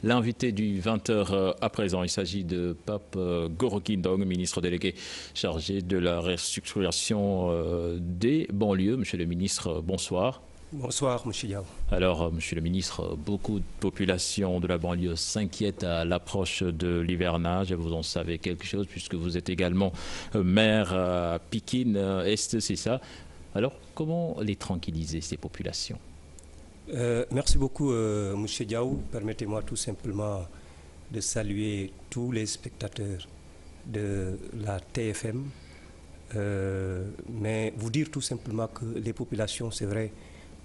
L'invité du 20h à présent, il s'agit de Pape Gorokindong, ministre délégué chargé de la restructuration des banlieues. Monsieur le ministre, bonsoir. Bonsoir, M. Yao. Alors, Monsieur le ministre, beaucoup de populations de la banlieue s'inquiètent à l'approche de l'hivernage. Vous en savez quelque chose puisque vous êtes également maire à Pikine Est, c'est ça. Alors, comment les tranquilliser, ces populations? Merci beaucoup, M. Yao. Permettez-moi tout simplement de saluer tous les spectateurs de la TFM. Mais vous dire tout simplement que les populations, c'est vrai,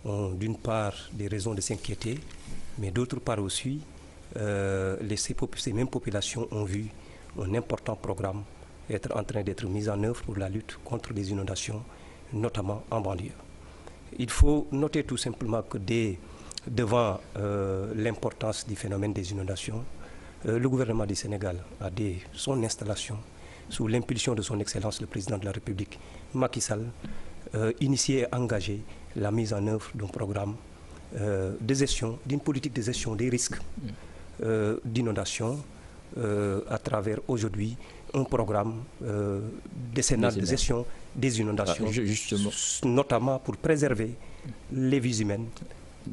ont d'une part des raisons de s'inquiéter, mais d'autre part aussi, ces mêmes populations ont vu un important programme être en train d'être mis en œuvre pour la lutte contre les inondations, notamment en banlieue. Il faut noter tout simplement que devant l'importance du phénomène des inondations, le gouvernement du Sénégal a dès son installation, sous l'impulsion de son Excellence le Président de la République, Macky Sall, initié et engagé la mise en œuvre d'un programme de gestion, d'une politique de gestion des risques d'inondation à travers aujourd'hui un programme décennal de gestion des inondations, notamment pour préserver les vies humaines,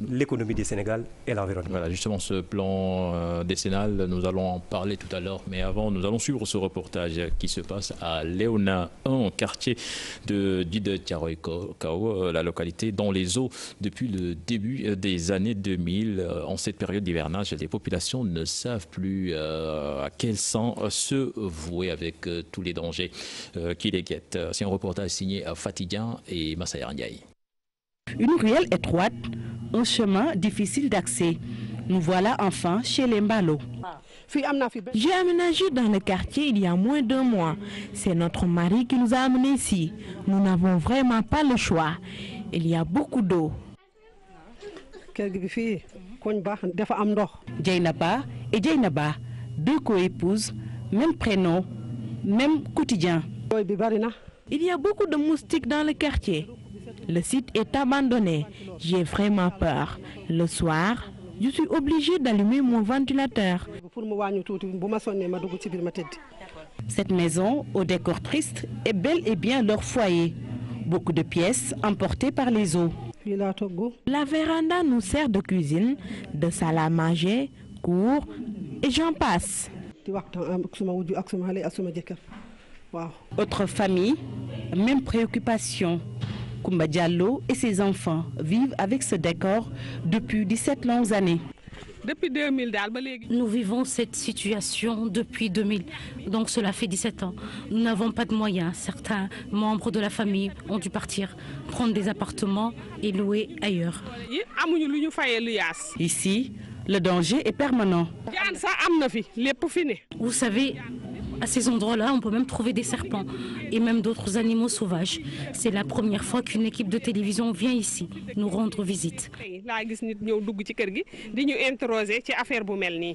l'économie du Sénégal et l'environnement. Voilà, justement, ce plan décennal, nous allons en parler tout à l'heure, mais avant, nous allons suivre ce reportage qui se passe à Léona 1, quartier de Dide Tiaroy-Kao, la localité dans les eaux depuis le début des années 2000. En cette période d'hivernage, les populations ne savent plus à quel sang se vouer avec tous les dangers qui les guettent. C'est un reportage signé à Fatiguan et Massaya Ndiaye. Une ruelle étroite, un chemin difficile d'accès. Nous voilà enfin chez les Mbalo. J'ai aménagé dans le quartier il y a moins d'un mois. C'est notre mari qui nous a amenés ici. Nous n'avons vraiment pas le choix. Il y a beaucoup d'eau. Djaynaba et Djaynaba, deux co-épouses, même prénom, même quotidien. Il y a beaucoup de moustiques dans le quartier. Le site est abandonné. J'ai vraiment peur. Le soir, je suis obligée d'allumer mon ventilateur. Cette maison, au décor triste, est bel et bien leur foyer. Beaucoup de pièces emportées par les eaux. La véranda nous sert de cuisine, de salle à manger, cour, et j'en passe. Autre famille, même préoccupation. Koumba Diallo et ses enfants vivent avec ce décor depuis 17 longues années. Nous vivons cette situation depuis 2000, donc cela fait 17 ans. Nous n'avons pas de moyens. Certains membres de la famille ont dû partir, prendre des appartements et louer ailleurs. Ici, le danger est permanent. Vous savez, à ces endroits-là, on peut même trouver des serpents et même d'autres animaux sauvages. C'est la première fois qu'une équipe de télévision vient ici nous rendre visite.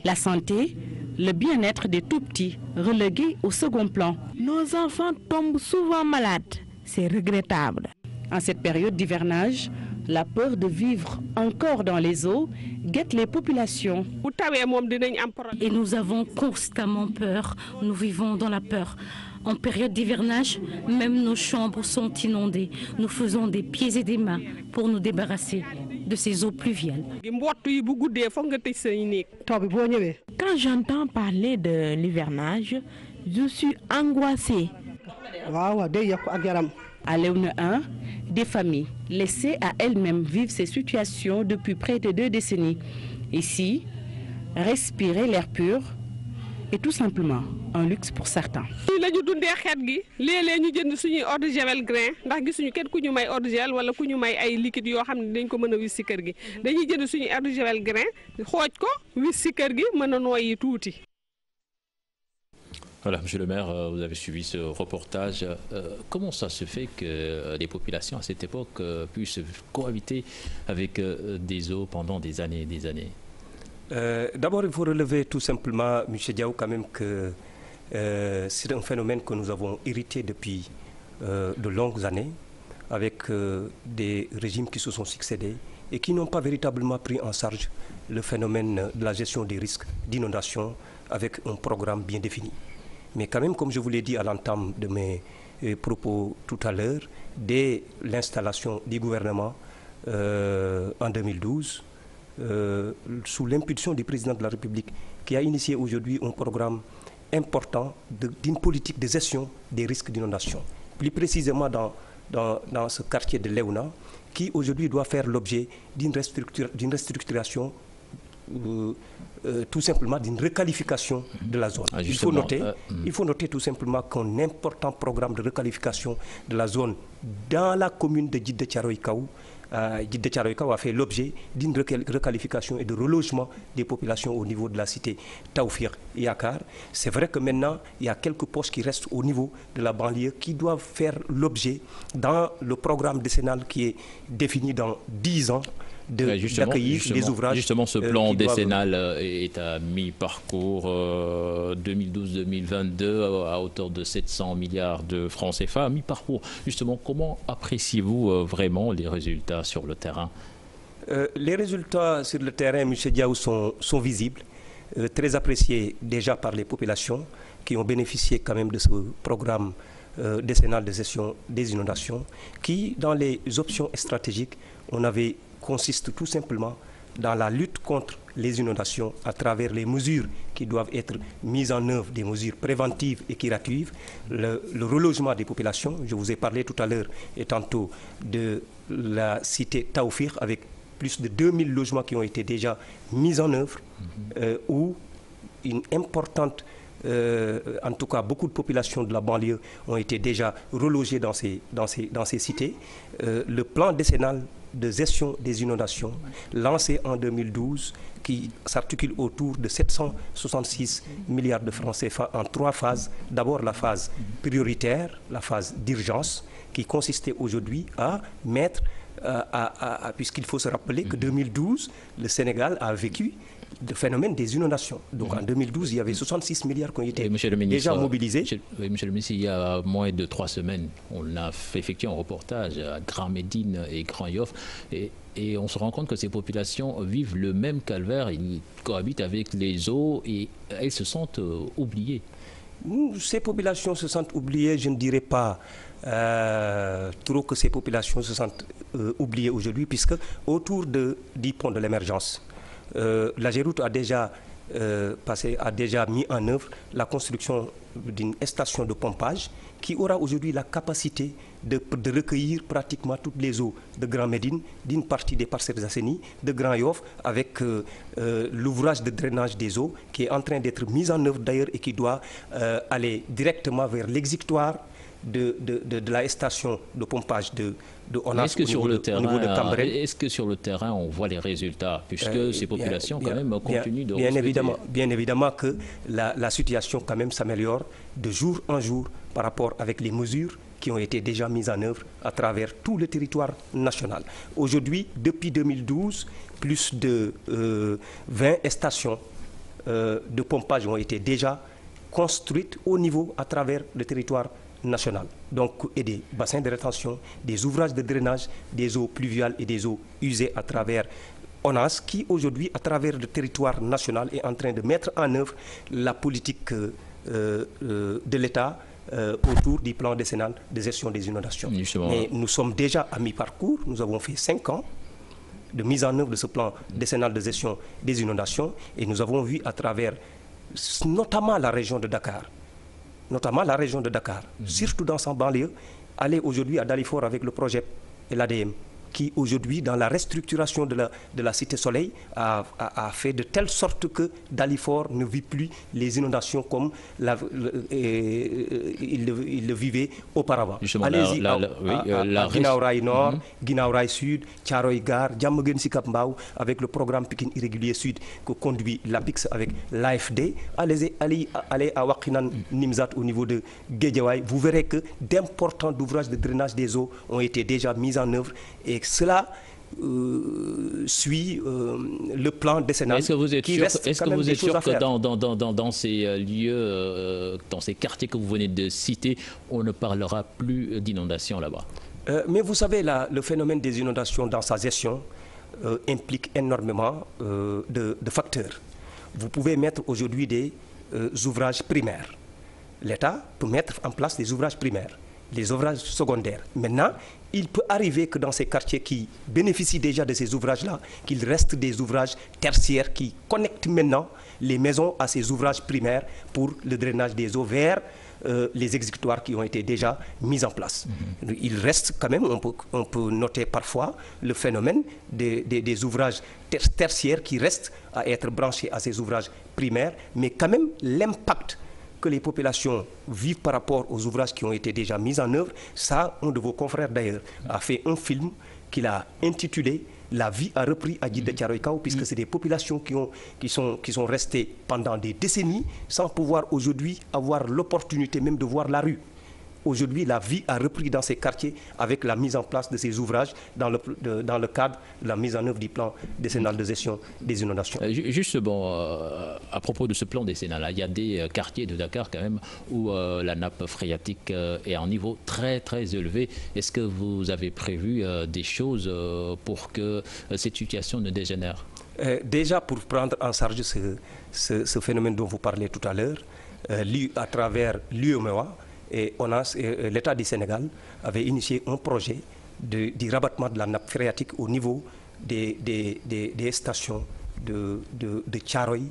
La santé, le bien-être des tout-petits, relégués au second plan. Nos enfants tombent souvent malades. C'est regrettable. En cette période d'hivernage, la peur de vivre encore dans les eaux guette les populations. Et nous avons constamment peur. Nous vivons dans la peur. En période d'hivernage, même nos chambres sont inondées. Nous faisons des pieds et des mains pour nous débarrasser de ces eaux pluviales. Quand j'entends parler de l'hivernage, je suis angoissée. À Léona 1, des familles laissées à elles-mêmes vivent ces situations depuis près de 2 décennies. Ici, respirer l'air pur est tout simplement un luxe pour certains. Voilà, Monsieur le maire, vous avez suivi ce reportage. Comment ça se fait que les populations à cette époque puissent cohabiter avec des eaux pendant des années et des années? D'abord, il faut relever tout simplement, M. Diaw, quand même que c'est un phénomène que nous avons hérité depuis de longues années. avec des régimes qui se sont succédés et qui n'ont pas véritablement pris en charge le phénomène de la gestion des risques d'inondation avec un programme bien défini. Mais quand même, comme je vous l'ai dit à l'entame de mes propos tout à l'heure, dès l'installation du gouvernement en 2012, sous l'impulsion du président de la République, qui a initié aujourd'hui un programme important d'une politique de gestion des risques d'inondation. Plus précisément dans ce quartier de Léona, qui aujourd'hui doit faire l'objet d'une restructuration, tout simplement d'une requalification de la zone. Il faut noter tout simplement qu'un important programme de requalification de la zone dans la commune de Djiddah Thiaroye Kao a fait l'objet d'une requalification et de relogement des populations au niveau de la cité Tawfir et Yakar. C'est vrai que maintenant, il y a quelques postes qui restent au niveau de la banlieue qui doivent faire l'objet dans le programme décennal qui est défini dans 10 ans d'accueillir des ouvrages. Justement, ce plan décennal est à mi-parcours 2012-2022 à hauteur de 700 milliards de francs CFA. À mi-parcours, justement, comment appréciez-vous vraiment les résultats sur le terrain? Les résultats sur le terrain, M. Diaw, sont visibles, très appréciés déjà par les populations qui ont bénéficié quand même de ce programme décennal de gestion des inondations, qui, dans les options stratégiques, consiste tout simplement dans la lutte contre les inondations à travers les mesures qui doivent être mises en œuvre, des mesures préventives et curatives, le relogement des populations. Je vous ai parlé tout à l'heure et tantôt de la cité Tawfir avec plus de 2000 logements qui ont été déjà mis en œuvre, où une importante, en tout cas beaucoup de populations de la banlieue ont été déjà relogées dans ces cités. Le plan décennal de gestion des inondations, lancé en 2012, qui s'articule autour de 766 milliards de francs CFA en 3 phases. D'abord la phase prioritaire, la phase d'urgence, qui consistait aujourd'hui à mettre, puisqu'il faut se rappeler que 2012, le Sénégal a vécu le phénomène des inondations. Donc en 2012, il y avait 66 milliards qui ont été déjà mobilisés. Monsieur le ministre, il y a moins de 3 semaines, on a effectué un reportage à Grand Médine et Grand Yoff et on se rend compte que ces populations vivent le même calvaire, ils cohabitent avec les eaux et elles se sentent oubliées. Ces populations se sentent oubliées, je ne dirais pas trop que ces populations se sentent oubliées aujourd'hui, puisque autour du pont de l'émergence, la Géroute a déjà mis en œuvre la construction d'une station de pompage qui aura aujourd'hui la capacité de recueillir pratiquement toutes les eaux de Grand Médine, d'une partie des Parcelles Assainies, de Grand Yoff, avec l'ouvrage de drainage des eaux qui est en train d'être mis en œuvre d'ailleurs et qui doit aller directement vers l'exécutoire de la station de pompage de ONAS au niveau de Cambérène. Est-ce que sur le terrain, on voit les résultats, puisque ces populations quand même continuent de... Bien évidemment que la situation quand même s'améliore de jour en jour par rapport avec les mesures qui ont été déjà mises en œuvre à travers tout le territoire national. Aujourd'hui, depuis 2012, plus de 20 stations de pompage ont été déjà construites au niveau à travers le territoire national. Donc, et des bassins de rétention, des ouvrages de drainage, des eaux pluviales et des eaux usées à travers ONAS, qui aujourd'hui, à travers le territoire national, est en train de mettre en œuvre la politique de l'État autour du plan décennal de gestion des inondations. Mais nous sommes déjà à mi-parcours, nous avons fait 5 ans de mise en œuvre de ce plan décennal de gestion des inondations et nous avons vu à travers notamment la région de Dakar, surtout dans son banlieue, aller aujourd'hui à Dalifort avec le projet et l'ADM, qui aujourd'hui, dans la restructuration de la Cité Soleil, a fait de telle sorte que Dalifort ne vit plus les inondations comme il le vivait auparavant. Allez-y à Guinaw Rail Nord, Guinaw Rail Sud, Thiaroye Gare, Diamaguène Sicap Mbao, avec le programme Pikine Irrégulier Sud que conduit l'APIX avec l'AFD. Allez à Wakinan Nimzat au niveau de Guédiawaye. Vous verrez que d'importants ouvrages de drainage des eaux ont été déjà mis en œuvre et cela suit le plan décennal. Est-ce que vous êtes sûr que dans ces lieux, dans ces quartiers que vous venez de citer, on ne parlera plus d'inondation là-bas? Mais vous savez, le phénomène des inondations dans sa gestion implique énormément de facteurs. Vous pouvez mettre aujourd'hui des ouvrages primaires. L'État peut mettre en place des ouvrages primaires, les ouvrages secondaires. Maintenant, il peut arriver que dans ces quartiers qui bénéficient déjà de ces ouvrages-là, qu'il reste des ouvrages tertiaires qui connectent maintenant les maisons à ces ouvrages primaires pour le drainage des eaux vers les exécutoires qui ont été déjà mis en place. Il reste quand même, on peut noter parfois le phénomène des ouvrages tertiaires qui restent à être branchés à ces ouvrages primaires, mais quand même l'impact que les populations vivent par rapport aux ouvrages qui ont été déjà mis en œuvre, ça, un de vos confrères d'ailleurs a fait un film qu'il a intitulé « La vie a repris à Djiddah Thiaroye Kao » puisque c'est des populations qui sont restées pendant des décennies sans pouvoir aujourd'hui avoir l'opportunité même de voir la rue. Aujourd'hui, la vie a repris dans ces quartiers avec la mise en place de ces ouvrages dans le cadre de la mise en œuvre du plan décennal de gestion des inondations. Juste à propos de ce plan décennal, il y a des quartiers de Dakar quand même où la nappe phréatique est à un niveau très très élevé. Est-ce que vous avez prévu des choses pour que cette situation ne dégénère? Déjà, pour prendre en charge ce phénomène dont vous parlez tout à l'heure, à travers l'UEMOA, et l'État du Sénégal avait initié un projet du rabattement de la nappe phréatique au niveau des stations de Thiaroye,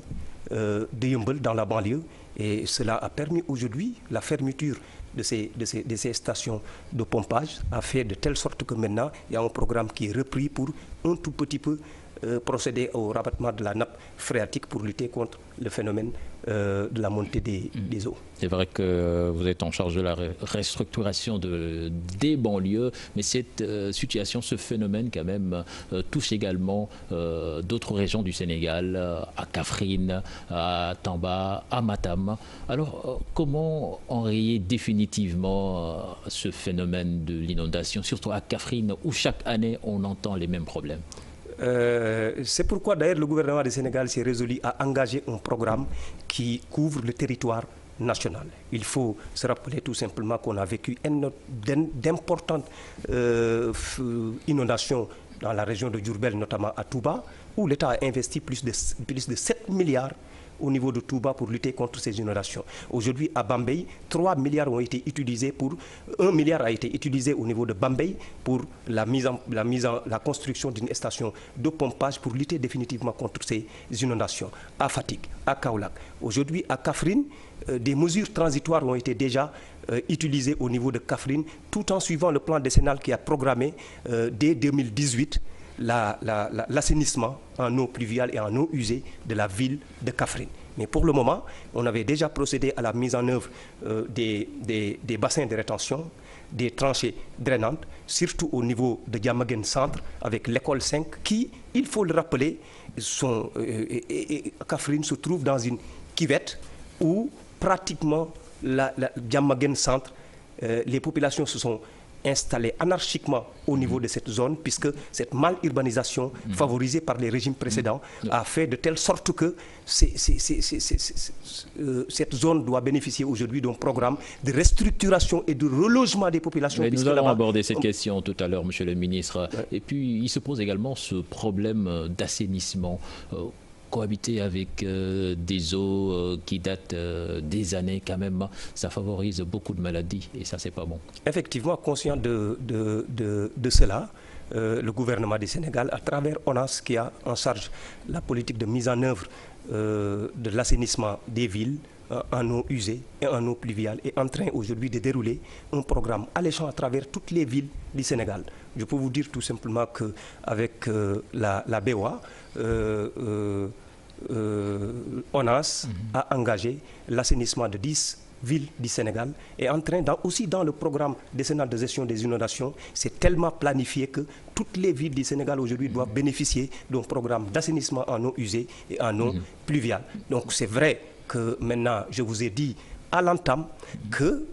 de Yeumbeul dans la banlieue. Et cela a permis aujourd'hui la fermeture de ces stations de pompage, a fait de telle sorte que maintenant il y a un programme qui est repris pour un tout petit peu procéder au rabattement de la nappe phréatique pour lutter contre le phénomène de la montée des eaux. C'est vrai que vous êtes en charge de la restructuration des banlieues, mais cette situation, ce phénomène quand même touche également d'autres régions du Sénégal, à Kaffrine, à Tamba, à Matam. Alors comment enrayer définitivement ce phénomène de l'inondation, surtout à Kaffrine où chaque année on entend les mêmes problèmes? C'est pourquoi d'ailleurs le gouvernement du Sénégal s'est résolu à engager un programme qui couvre le territoire national. Il faut se rappeler tout simplement qu'on a vécu d'importantes inondations dans la région de Diourbel, notamment à Touba, où l'État a investi plus de 7 milliards au niveau de Touba pour lutter contre ces inondations. Aujourd'hui, à Bambey, 3 milliards ont été utilisés 1 milliard a été utilisé au niveau de Bambey pour la construction d'une station de pompage pour lutter définitivement contre ces inondations. À Fatick, à Kaolack. Aujourd'hui, à Kaffrine, des mesures transitoires ont été déjà utilisées au niveau de Kaffrine, tout en suivant le plan décennal qui a programmé dès 2018 l'assainissement en eau pluviale et en eau usée de la ville de Kaffrine. Mais pour le moment, on avait déjà procédé à la mise en œuvre des bassins de rétention, des tranchées drainantes, surtout au niveau de Diamaguène Centre, avec l'école 5, qui, il faut le rappeler, Kaffrine se trouve dans une cuvette où pratiquement Diamaguène Centre, les populations se sont installés anarchiquement au niveau de cette zone, puisque cette mal-urbanisation favorisée par les régimes précédents a fait de telle sorte que cette zone doit bénéficier aujourd'hui d'un programme de restructuration et de relogement des populations. Mais nous allons aborder cette question tout à l'heure, Monsieur le Ministre. Ouais. Et puis, il se pose également ce problème d'assainissement. Cohabiter avec des eaux qui datent des années quand même, ça favorise beaucoup de maladies et ça c'est pas bon. Effectivement, conscient de cela, le gouvernement du Sénégal, à travers ONAS qui a en charge la politique de mise en œuvre de l'assainissement des villes en eau usée et en eau pluviale, est en train aujourd'hui de dérouler un programme alléchant à travers toutes les villes du Sénégal. Je peux vous dire tout simplement qu'avec la BOA, ONAS a engagé l'assainissement de 10 villes du Sénégal et en train aussi dans le programme décennal de gestion des inondations, c'est tellement planifié que toutes les villes du Sénégal aujourd'hui doivent bénéficier d'un programme d'assainissement en eau usée et en eau pluviale. Donc c'est vrai que maintenant, je vous ai dit à l'entame que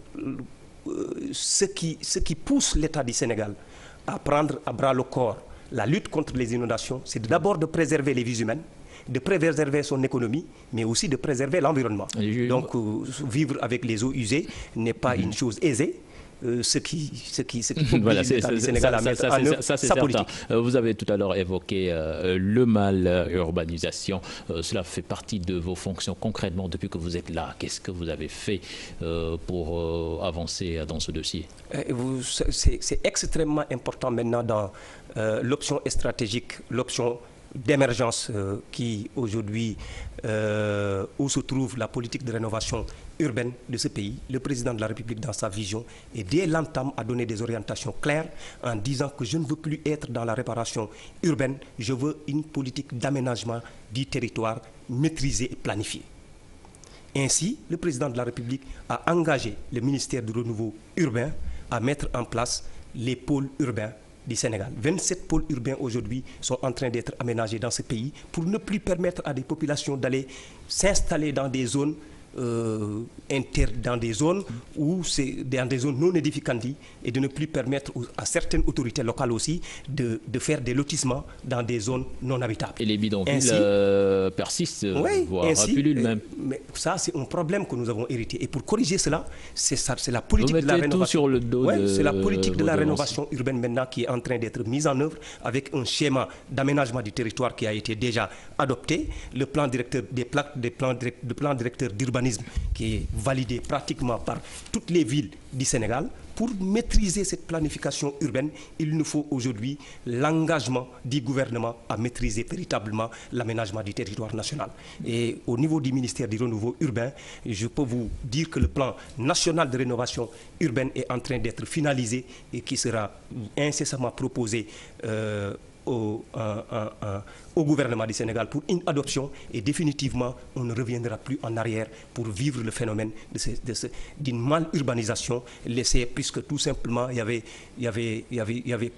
ce qui pousse l'État du Sénégal à prendre à bras le corps la lutte contre les inondations, c'est d'abord de préserver les vies humaines, de préserver son économie, mais aussi de préserver l'environnement. Donc vivre avec les eaux usées n'est pas une chose aisée. ce qui oblige l'État du Sénégal à mettre en œuvre sa politique. Vous avez tout à l'heure évoqué le mal urbanisation. Cela fait partie de vos fonctions concrètement depuis que vous êtes là. Qu'est-ce que vous avez fait pour avancer dans ce dossier? C'est extrêmement important maintenant dans l'option stratégique, l'option d'émergence qui aujourd'hui, où se trouve la politique de rénovation urbaine de ce pays. Le président de la République, dans sa vision, et dès l'entame a donné des orientations claires en disant que je ne veux plus être dans la réparation urbaine, je veux une politique d'aménagement du territoire maîtrisée et planifiée. Ainsi, le président de la République a engagé le ministère du Renouveau urbain à mettre en place les pôles urbains du Sénégal. 27 pôles urbains aujourd'hui sont en train d'être aménagés dans ce pays pour ne plus permettre à des populations d'aller s'installer dans des zones dans des zones où c'est dans des zones non édificantes et de ne plus permettre à certaines autorités locales aussi de faire des lotissements dans des zones non habitables. Et les bidonvilles persistent, voire pullulent même. Mais ça, c'est un problème que nous avons hérité. Et pour corriger cela, c'est la politique de la rénovation. Tout sur le dos c'est la politique de la rénovation urbaine maintenant qui est en train d'être mise en œuvre avec un schéma d'aménagement du territoire qui a été déjà adopté, le plan directeur plan directeur d'urbanisme qui est validé pratiquement par toutes les villes du Sénégal. Pour maîtriser cette planification urbaine, il nous faut aujourd'hui l'engagement du gouvernement à maîtriser véritablement l'aménagement du territoire national. Et au niveau du ministère du Renouveau urbain, je peux vous dire que le plan national de rénovation urbaine est en train d'être finalisé et qui sera incessamment proposé au gouvernement du Sénégal pour une adoption, et définitivement on ne reviendra plus en arrière pour vivre le phénomène d'une mal-urbanisation laissée, puisque tout simplement il n'y avait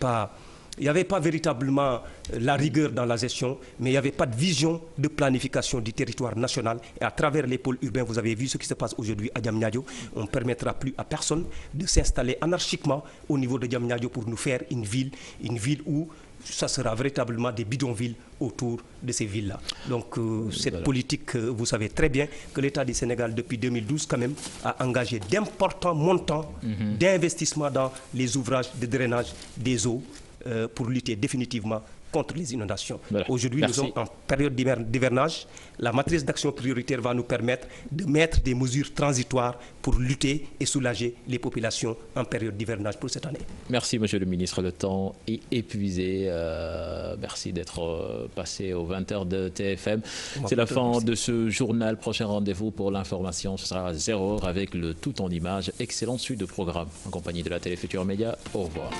pas véritablement la rigueur dans la gestion, mais il n'y avait pas de vision de planification du territoire national. Et à travers les pôles urbains, vous avez vu ce qui se passe aujourd'hui à Diamniadio. On ne permettra plus à personne de s'installer anarchiquement au niveau de Diamniadio pour nous faire une ville où ça sera véritablement des bidonvilles autour de ces villes-là. Donc cette politique, vous savez très bien que l'État du Sénégal, depuis 2012 quand même, a engagé d'importants montants d'investissement dans les ouvrages de drainage des eaux pour lutter définitivement contre les inondations. Aujourd'hui, nous sommes en période d'hivernage. La matrice d'action prioritaire va nous permettre de mettre des mesures transitoires pour lutter et soulager les populations en période d'hivernage pour cette année. Merci, Monsieur le Ministre. Le temps est épuisé. Merci d'être passé aux 20h de TFM. C'est la fin de ce journal. Prochain rendez-vous pour l'information, ce sera à 0h avec le tout en images. Excellente suite de programme en compagnie de la Télé Futurs Médias. Au revoir.